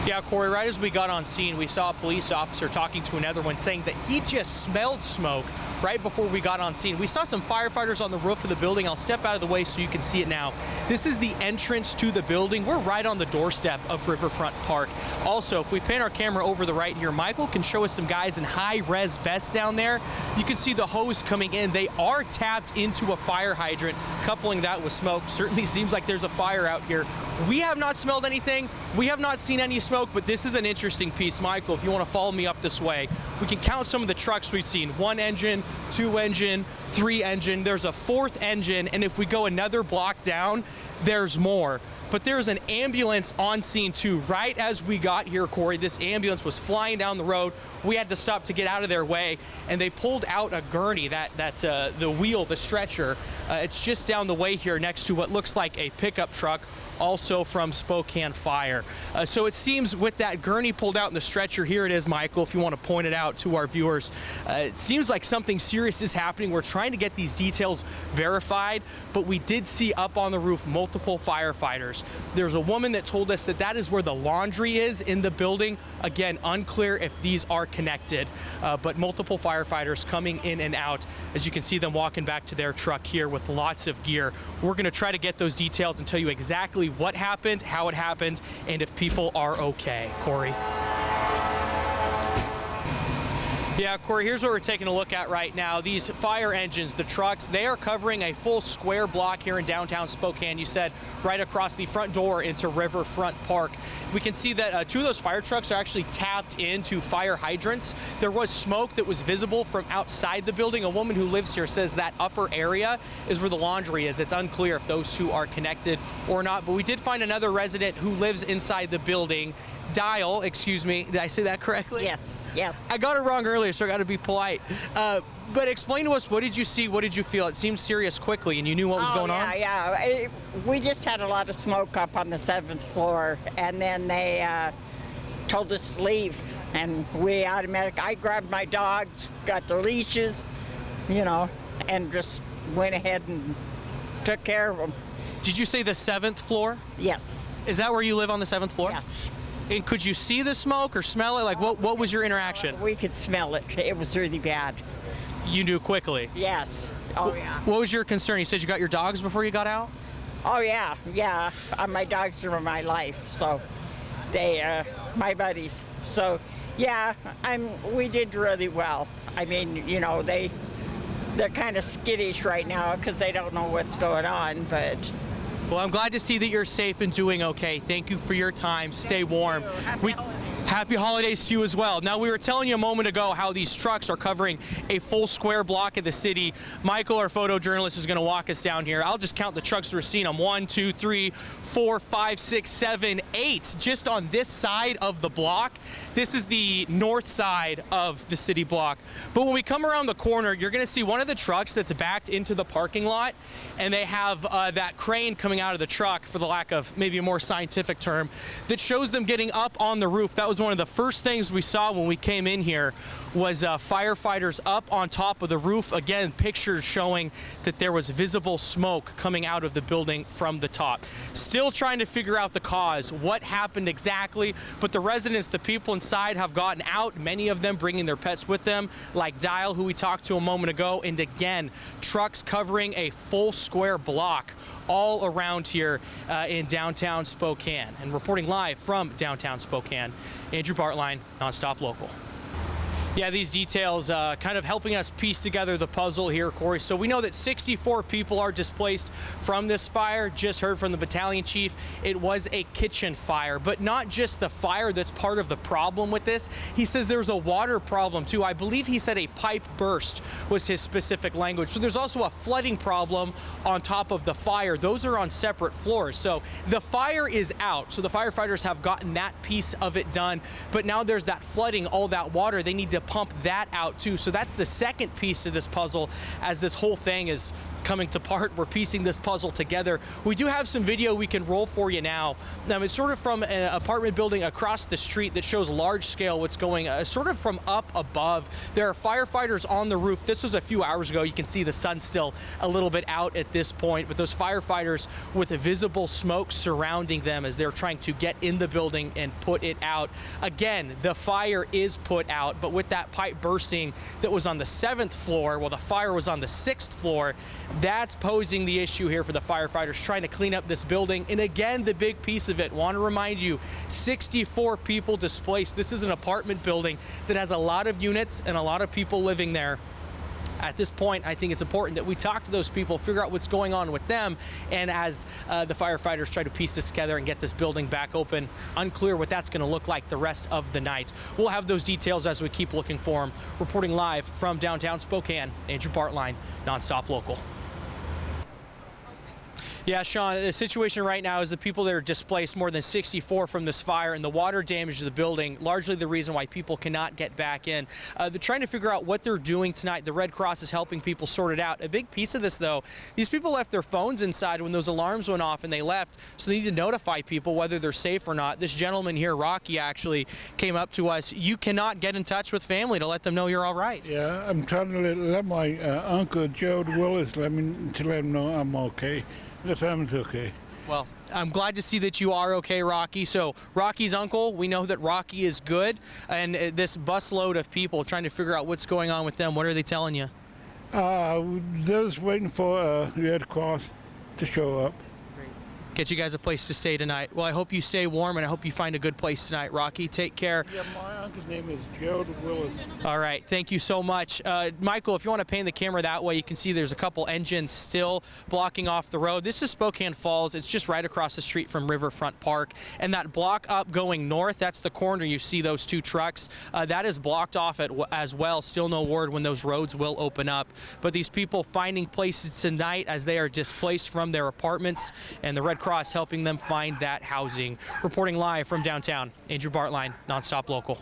Yeah, Corey, right as we got on scene, we saw a police officer talking to another one saying that he just smelled smoke right before we got on scene. We saw some firefighters on the roof of the building. I'll step out of the way so you can see it now. This is the entrance to the building. We're right on the doorstep of Riverfront Park. Also, if we pan our camera over the right here, Michael can show us some guys in high-res vests down there. You can see the hose coming in. They are tapped into a fire hydrant, coupling that with smoke. Certainly seems like there's a fire out here. We have not smelled anything. We have not seen any smoke, but this is an interesting piece. Michael, if you want to follow me up this way, we can count some of the trucks we've seen. 1 engine, 2 engine, 3 engine. There's a 4th engine, and if we go another block down, there's more. But there's an ambulance on scene too. Right as we got here, Corey, this ambulance was flying down the road. We had to stop to get out of their way, and they pulled out a gurney, that's the wheel, the stretcher. It's just down the way here next to what looks like a pickup truck, also from Spokane Fire. So it seems with that gurney pulled out in the stretcher, here it is, Michael, if you want to point it out to our viewers. It seems like something serious is happening. We're trying to get these details verified, but we did see up on the roof multiple firefighters. There's a woman that told us that that is where the laundry is in the building. Again, unclear if these are connected, but multiple firefighters coming in and out. As you can see them walking back to their truck here with lots of gear. We're going to try to get those details and tell you exactly what happened, how it happened, and if people are okay. Corey. Yeah, Corey, here's what we're taking a look at right now. These fire engines, the trucks, they are covering a full square block here in downtown Spokane. You said right across the front door into Riverfront Park. We can see that 2 of those fire trucks are actually tapped into fire hydrants. There was smoke that was visible from outside the building. A woman who lives here says that upper area is where the laundry is. It's unclear if those 2 are connected or not, but we did find another resident who lives inside the building. Dial, excuse me, did I say that correctly? Yes, yes. I got it wrong earlier, so I got to be polite. But explain to us, what did you see? What did you feel? It seemed serious quickly, and you knew what was going on? Yeah. We just had a lot of smoke up on the 7th floor, and then they told us to leave, and I grabbed my dogs, got the leashes, and just went ahead and took care of them. Did you say the 7th floor? Yes. Is that where you live, on the 7th floor? Yes. And could you see the smoke or smell it? Like, what was your interaction? We could smell it. It was really bad. You knew quickly? Yes. Oh, yeah. What was your concern? You said you got your dogs before you got out? Oh, yeah, yeah. My dogs are my life, so they my buddies. So, yeah, we did really well. I mean, they're kind of skittish right now because they don't know what's going on, but... Well, I'm glad to see that you're safe and doing okay. Thank you for your time. Stay warm. Happy holidays to you as well. Now, we were telling you a moment ago how these trucks are covering a full square block of the city. Michael, our photojournalist, is going to walk us down here. I'll just count the trucks we're seeing them. 1, 2, 3, 4, 5, 6, 7, 8, just on this side of the block. This is the north side of the city block. But when we come around the corner, you're going to see one of the trucks that's backed into the parking lot, and they have that crane coming out of the truck, for the lack of maybe a more scientific term, that shows them getting up on the roof. That was one of the first things we saw when we came in here, was firefighters up on top of the roof. Again, pictures showing that there was visible smoke coming out of the building from the top. Still trying to figure out the cause, what happened exactly, but the residents, the people inside, have gotten out, many of them bringing their pets with them, like Dial, who we talked to a moment ago, and again, trucks covering a full square block all around here in downtown Spokane. And reporting live from downtown Spokane, Andrew Baertlein, Nonstop Local. Yeah, these details kind of helping us piece together the puzzle here, Corey. So we know that 64 people are displaced from this fire. Just heard from the battalion chief, it was a kitchen fire, but not just the fire that's part of the problem with this. He says there's a water problem too. I believe he said a pipe burst was his specific language. So there's also a flooding problem on top of the fire. Those are on separate floors. So the fire is out. So the firefighters have gotten that piece of it done, but now there's that flooding, all that water. They need to pump that out too. So that's the second piece to this puzzle, as this whole thing is coming to part. We're piecing this puzzle together. We do have some video we can roll for you now. It's sort of from an apartment building across the street that shows large scale what's going sort of from up above. There are firefighters on the roof. This was a few hours ago. You can see the sun's still a little bit out at this point, but those firefighters with a visible smoke surrounding them as they're trying to get in the building and put it out. Again, the fire is put out, but with that pipe bursting that was on the 7th floor, while the fire was on the 6th floor, that's posing the issue here for the firefighters trying to clean up this building. And again, the big piece of it, want to remind you, 64 people displaced. This is an apartment building that has a lot of units and a lot of people living there. At this point, I think it's important that we talk to those people, figure out what's going on with them, and as the firefighters try to piece this together and get this building back open, unclear what that's going to look like the rest of the night. We'll have those details as we keep looking for them. Reporting live from downtown Spokane, Andrew Baertlein, Nonstop Local. Yeah, Sean, the situation right now is the people that are displaced, more than 64 from this fire, and the water damage to the building, largely the reason why people cannot get back in. They're trying to figure out what they're doing tonight. The Red Cross is helping people sort it out. A big piece of this, though, these people left their phones inside when those alarms went off and they left, so they need to notify people whether they're safe or not. This gentleman here, Rocky, actually came up to us. You cannot get in touch with family to let them know you're all right. Yeah, I'm trying to let my uncle, Joe Willis, let him know I'm okay. The family's okay. Well, I'm glad to see that you are okay, Rocky. So Rocky's uncle, we know that Rocky is good, and this busload of people trying to figure out what's going on with them. What are they telling you? They're just waiting for Red Cross to show up. Get you guys a place to stay tonight. Well, I hope you stay warm, and I hope you find a good place tonight, Rocky. Take care. Yeah, my uncle's name is Joe Willis. All right, thank you so much. Michael, if you want to pan the camera that way, you can see there's a couple engines still blocking off the road. This is Spokane Falls. It's just right across the street from Riverfront Park. And that block up going north, that's the corner you see those two trucks. That is blocked off as well. Still no word when those roads will open up. But these people finding places tonight as they are displaced from their apartments, and the Red Cross helping them find that housing. Reporting live from downtown, Andrew Baertlein, Nonstop Local.